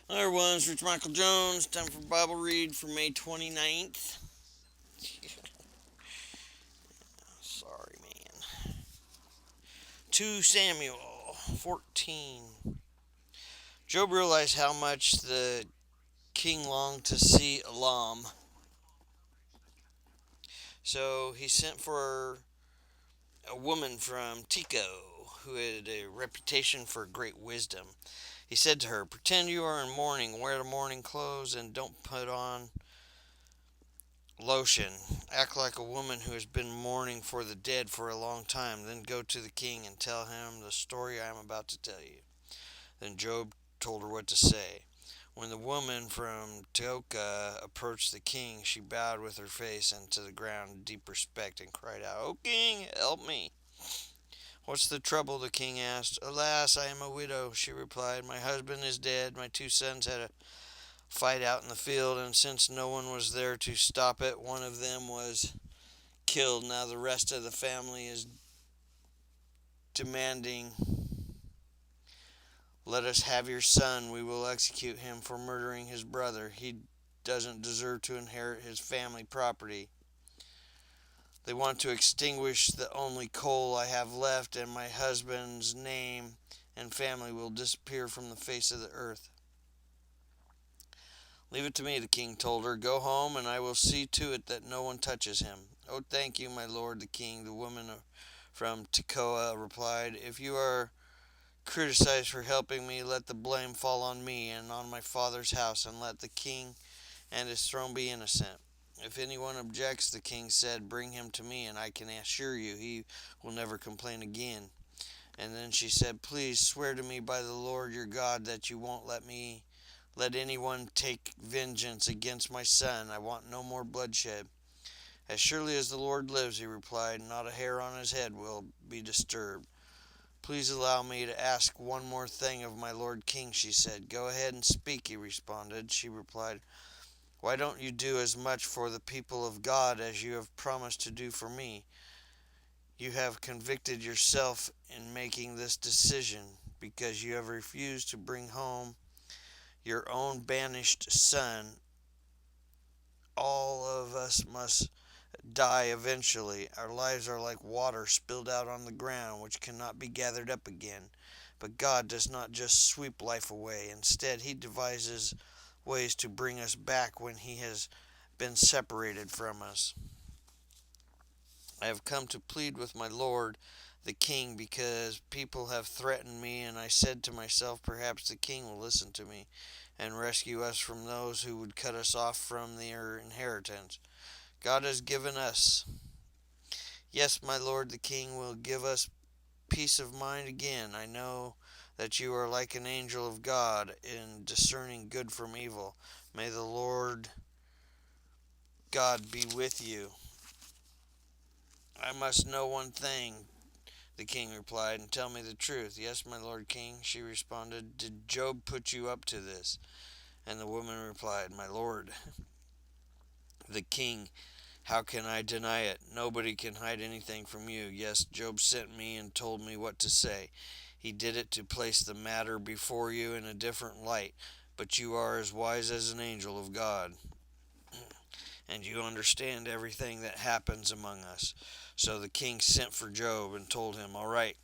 Hi everyone, it's Rich Michael Jones. Time for Bible read for May 29th. Sorry, man. 2 Samuel 14. Job realized how much the king longed to see Elam, so he sent for a woman from Tekoa who had a reputation for great wisdom. He said to her, "Pretend you are in mourning, wear the mourning clothes, and don't put on lotion. Act like a woman who has been mourning for the dead for a long time. Then go to the king and tell him the story I am about to tell you." Then Job told her what to say. When the woman from Tekoa approached the king, she bowed with her face into the ground in deep respect and cried out, "O king, help me." "What's the trouble?" the king asked. "Alas, I am a widow," she replied. "My husband is dead. My 2 sons had a fight out in the field, and since no one was there to stop it, one of them was killed. Now the rest of the family is demanding, 'Let us have your son. We will execute him for murdering his brother. He doesn't deserve to inherit his family property.' They want to extinguish the only coal I have left, and my husband's name and family will disappear from the face of the earth." "Leave it to me," the king told her. "Go home, and I will see to it that no one touches him." "Oh, thank you, my lord the king," the woman from Tekoa replied. "If you are criticized for helping me, let the blame fall on me and on my father's house, and let the king and his throne be innocent." "If anyone objects," the king said, "bring him to me, and I can assure you he will never complain again." And then she said, "Please swear to me by the Lord your God that you won't let anyone take vengeance against my son. I want no more bloodshed." "As surely as the Lord lives," he replied, "not a hair on his head will be disturbed." "Please allow me to ask one more thing of my lord king," she said. "Go ahead and speak," he responded. She replied, "Why don't you do as much for the people of God as you have promised to do for me? You have convicted yourself in making this decision because you have refused to bring home your own banished son. All of us must die eventually. Our lives are like water spilled out on the ground, which cannot be gathered up again. But God does not just sweep life away. Instead, He devises ways to bring us back when He has been separated from us. I have come to plead with my Lord the King because people have threatened me, and I said to myself, perhaps the King will listen to me and rescue us from those who would cut us off from their inheritance. God has given us. Yes, my Lord the King will give us peace of mind again. I know that you are like an angel of God in discerning good from evil. May the Lord God be with you." "I must know one thing," the king replied, "and tell me the truth." "Yes, my lord king," she responded. "Did Job put you up to this?" And the woman replied, "My lord the king, how can I deny it? Nobody can hide anything from you. Yes, Job sent me and told me what to say. He did it to place the matter before you in a different light. But you are as wise as an angel of God, and you understand everything that happens among us." So the king sent for Job and told him, "All right,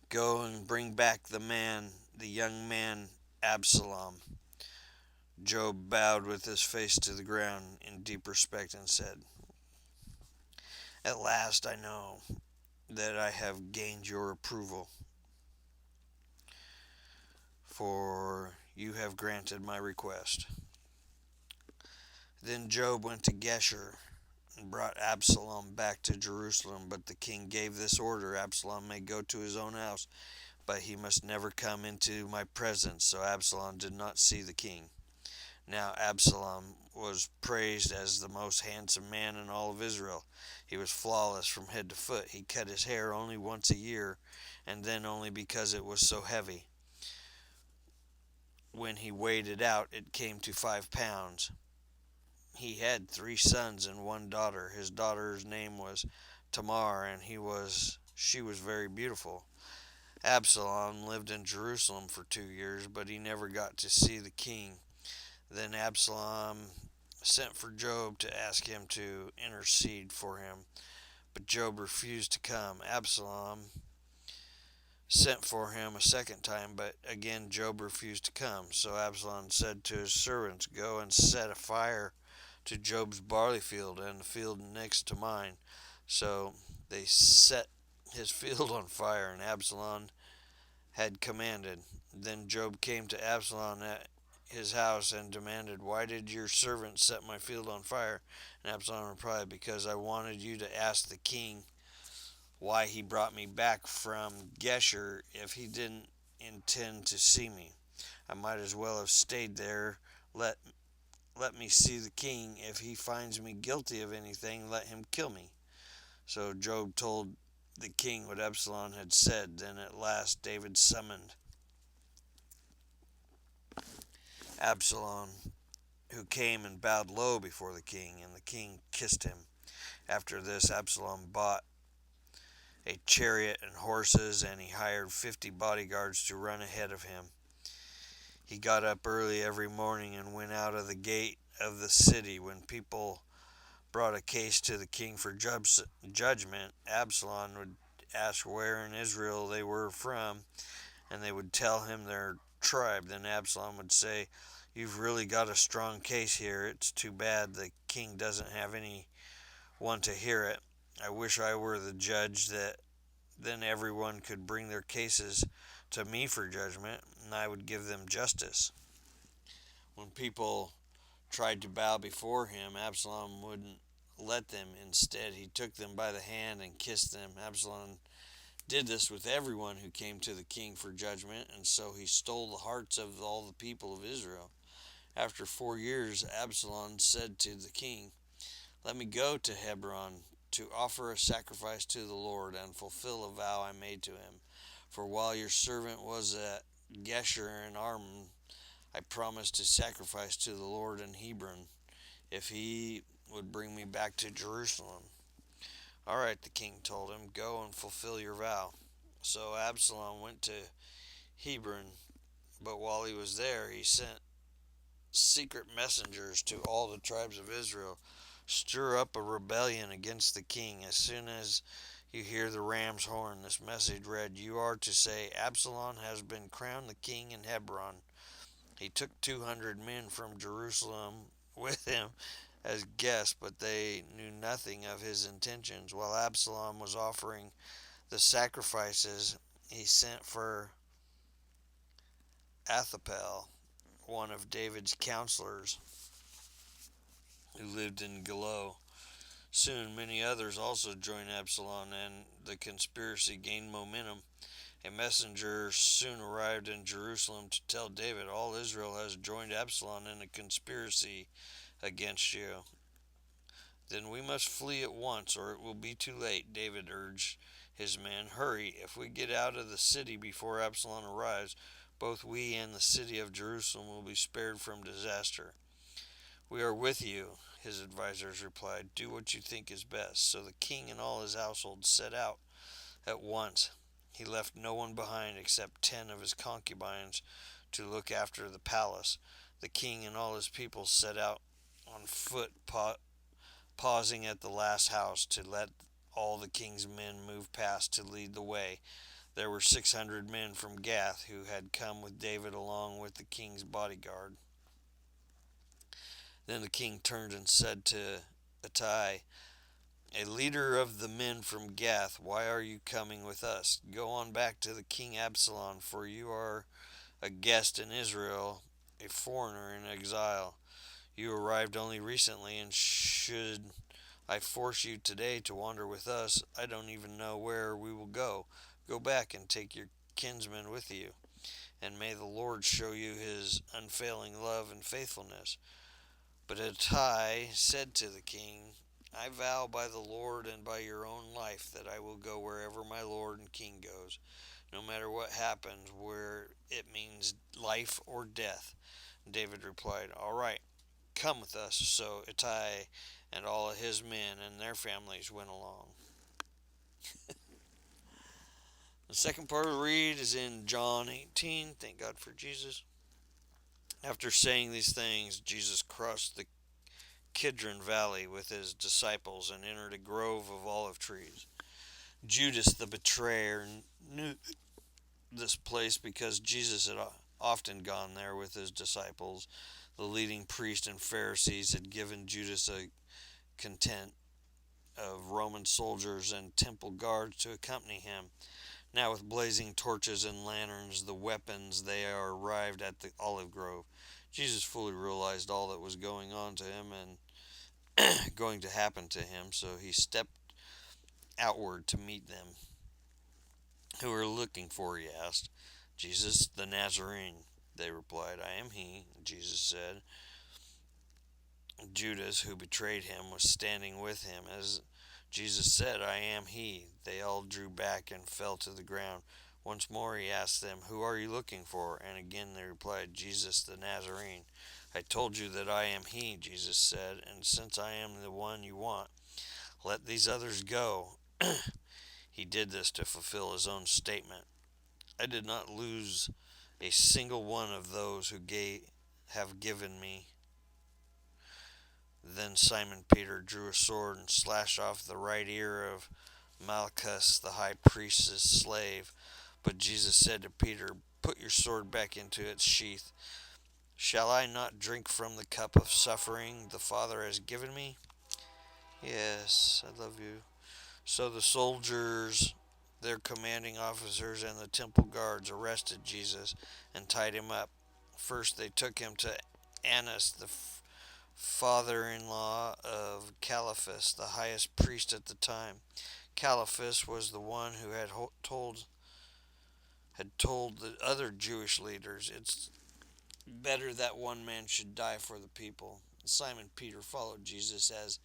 go and bring back the young man Absalom." Job bowed with his face to the ground in deep respect and said, "At last I know that I have gained your approval, for you have granted my request." Then Job went to Geshur and brought Absalom back to Jerusalem. But the king gave this order: "Absalom may go to his own house, but he must never come into my presence." So Absalom did not see the king. Now Absalom was praised as the most handsome man in all of Israel. He was flawless from head to foot. He cut his hair only once a year, and then only because it was so heavy. When he weighed it out, it came to 5 pounds. He had 3 sons and one daughter. His daughter's name was Tamar, and she was very beautiful. Absalom lived in Jerusalem for 2 years, but he never got to see the king. Then Absalom sent for Joab to ask him to intercede for him, but Joab refused to come. Absalom sent for him a second time, but again Joab refused to come. So Absalom said to his servants, "Go and set a fire to Joab's barley field and the field next to mine." So they set his field on fire, and Absalom had commanded. Then Joab came to Absalom at his house and demanded, "Why did your servant set my field on fire?" And Absalom replied, "Because I wanted you to ask the king why he brought me back from Geshur if he didn't intend to see me. I might as well have stayed there. Let let me see the king. If he finds me guilty of anything, let him kill me." So Joab told the king what Absalom had said. Then at last David summoned Absalom, who came and bowed low before the king, and the king kissed him. After this, Absalom bought a chariot and horses, and he hired 50 bodyguards to run ahead of him. He got up early every morning and went out of the gate of the city. When people brought a case to the king for judgment, Absalom would ask where in Israel they were from, and they would tell him their tribe. Then Absalom would say, "You've really got a strong case here. It's too bad the king doesn't have anyone to hear it. I wish I were the judge, that then everyone could bring their cases to me for judgment, and I would give them justice." When people tried to bow before him, Absalom wouldn't let them. Instead, he took them by the hand and kissed them. Absalom did this with everyone who came to the king for judgment, and so he stole the hearts of all the people of Israel. After 4 years, Absalom said to the king, "Let me go to Hebron to offer a sacrifice to the Lord and fulfill a vow I made to him. For while your servant was at Geshur and Arm, I promised to sacrifice to the Lord in Hebron if he would bring me back to Jerusalem." "All right," the king told him, "go and fulfill your vow." So Absalom went to Hebron, but while he was there, he sent secret messengers to all the tribes of Israel. "Stir up a rebellion against the king as soon as you hear the ram's horn." This message read, "You are to say, 'Absalom has been crowned the king in Hebron.'" He took 200 men from Jerusalem with him as guests, but they knew nothing of his intentions. While Absalom was offering the sacrifices, he sent for Ahithophel, one of David's counselors, who lived in Gilo. Soon many others also joined Absalom, and the conspiracy gained momentum. A messenger soon arrived in Jerusalem to tell David, "All Israel has joined Absalom in a conspiracy against you." "Then we must flee at once, or it will be too late," David urged his men. "Hurry! If we get out of the city before Absalom arrives, both we and the city of Jerusalem will be spared from disaster." "We are with you," his advisers replied. "Do what you think is best." So the king and all his household set out at once. He left no one behind except 10 of his concubines to look after the palace. The king and all his people set out on foot, pausing at the last house to let all the king's men move past to lead the way. There were 600 men from Gath who had come with David along with the king's bodyguard. Then the king turned and said to Ittai, a leader of the men from Gath, "Why are you coming with us? Go on back to the king Absalom, for you are a guest in Israel, a foreigner in exile. You arrived only recently, and should I force you today to wander with us, I don't even know where we will go. Go back and take your kinsmen with you, and may the Lord show you his unfailing love and faithfulness." But Ittai said to the king, "I vow by the Lord and by your own life that I will go wherever my lord and king goes, no matter what happens, where it means life or death." David replied, "All right, come with us." So Ittai and all of his men and their families went along. The second part of the read is in John 18. Thank God for Jesus. After saying these things, Jesus crossed the Kidron Valley with his disciples and entered a grove of olive trees. Judas the betrayer knew this place because Jesus had often gone there with his disciples. The leading priests and Pharisees had given Judas a contingent of Roman soldiers and temple guards to accompany him. Now, with blazing torches and lanterns, the weapons, they are arrived at the olive grove. Jesus fully realized all that was going on to him and going to happen to him, so he stepped outward to meet them. Who are you looking for? He asked. Jesus, the Nazarene, they replied. I am he, Jesus said. Judas, who betrayed him, was standing with him. As Jesus said, I am he. They all drew back and fell to the ground. Once more he asked them, Who are you looking for? And again they replied, Jesus the Nazarene. I told you that I am he, Jesus said, and since I am the one you want, let these others go. He did this to fulfill his own statement. I did not lose a single one of those who have given me. Then Simon Peter drew a sword and slashed off the right ear of Malchus, the high priest's slave. But Jesus said to Peter, Put your sword back into its sheath. Shall I not drink from the cup of suffering the Father has given me? Yes, I love you. So the soldiers, their commanding officers, and the temple guards arrested Jesus and tied him up. First, they took him to Annas, the father-in-law of Caiaphas, the highest priest at the time. Caiaphas was the one who had told the other Jewish leaders, "It's better that one man should die for the people." Simon Peter followed Jesus, as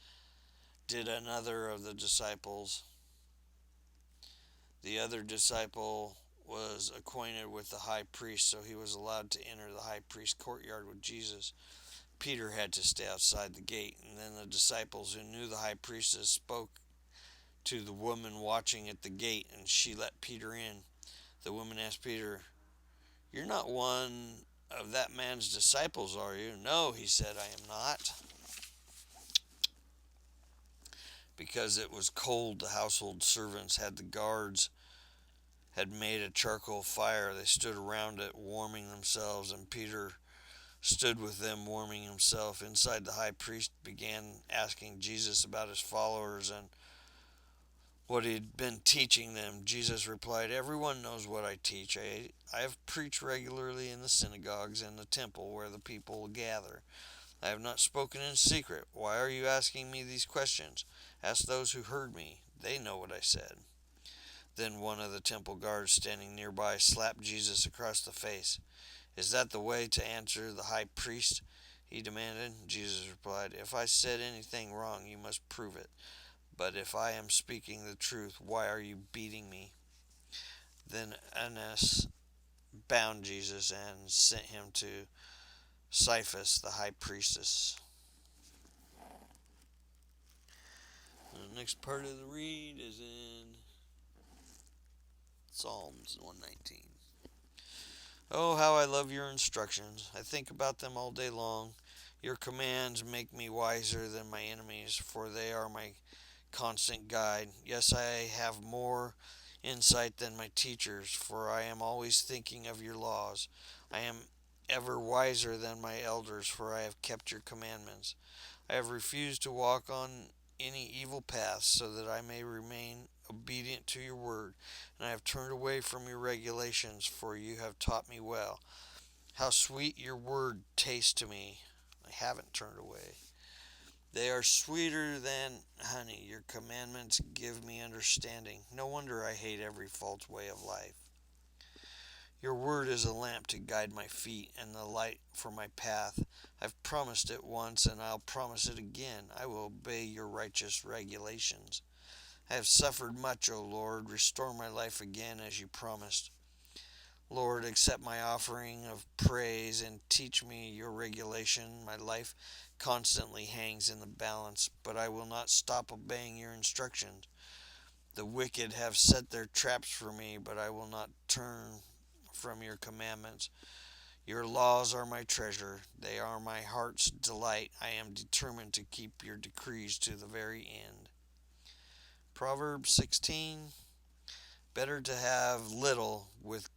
did another of the disciples. The other disciple was acquainted with the high priest, so he was allowed to enter the high priest's courtyard with Jesus. Peter had to stay outside the gate, and then the disciples who knew the high priestess spoke to the woman watching at the gate, and she let Peter in. The woman asked Peter, You're not one of that man's disciples, are you? No, he said, I am not. Because it was cold, the household servants had made a charcoal fire. They stood around it, warming themselves, and Peter stood with them, warming himself. Inside, the high priest began asking Jesus about his followers and what he'd been teaching them. Jesus replied, Everyone knows what I teach. I have preached regularly in the synagogues and the temple where the people gather. I have not spoken in secret. Why are you asking me these questions? Ask those who heard me. They know what I said. Then one of the temple guards standing nearby slapped Jesus across the face. Is that the way to answer the high priest? He demanded. Jesus replied, If I said anything wrong, you must prove it. But if I am speaking the truth, why are you beating me? Then Annas bound Jesus and sent him to Caiaphas, the high priestess. The next part of the read is in Psalms 119. Oh, how I love your instructions. I think about them all day long. Your commands make me wiser than my enemies, for they are my constant guide. Yes, I have more insight than my teachers, for I am always thinking of your laws. I am ever wiser than my elders, for I have kept your commandments. I have refused to walk on any evil paths, so that I may remain obedient to your word, and I have turned away from your regulations, for you have taught me well. How sweet your word tastes to me. I haven't turned away. They are sweeter than honey. Your commandments give me understanding. No wonder I hate every false way of life. Your word is a lamp to guide my feet and the light for my path. I've promised it once and I'll promise it again. I will obey your righteous regulations. I have suffered much, O Lord. Restore my life again as you promised. Lord, accept my offering of praise and teach me your regulation. My life constantly hangs in the balance, but I will not stop obeying your instructions. The wicked have set their traps for me, but I will not turn from your commandments. Your laws are my treasure. They are my heart's delight. I am determined to keep your decrees to the very end. Proverbs 16. Better to have little with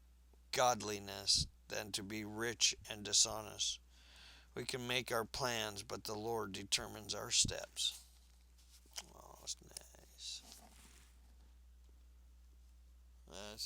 godliness than to be rich and dishonest. We can make our plans, but the Lord determines our steps. Oh, that's nice. That's